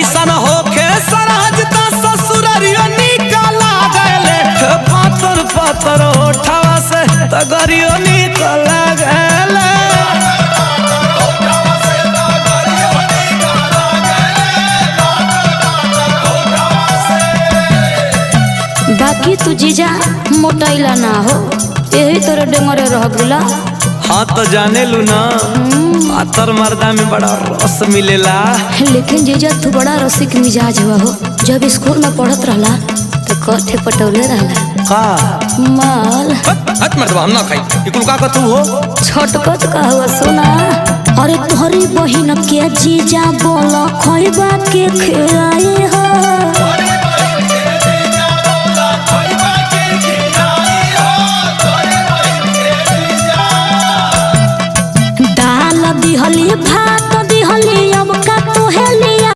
ऐसा न होखे सराजता ससुररियो निकला गले पातर पातर ओठवा से तगरियो निकला गले। बाकी तू जीजा मोटाइला ना हो यही तोरे डेंगरे रह गला। हाँ तो जाने लू ना पातर मर्दा में बड़ा रस मिलेला। लेकिन जीजा तू बड़ा रसिक मिजाज हुआ हो। जब स्कूल में पढ़त रहला तो कठे पटौले रहला का माल हट मर्दवा हम ना खाई इकुल का तू हो छोटकट का हुआ सुना। अरे तोहरी बहिन के जीजा बोला खोइबा के खिया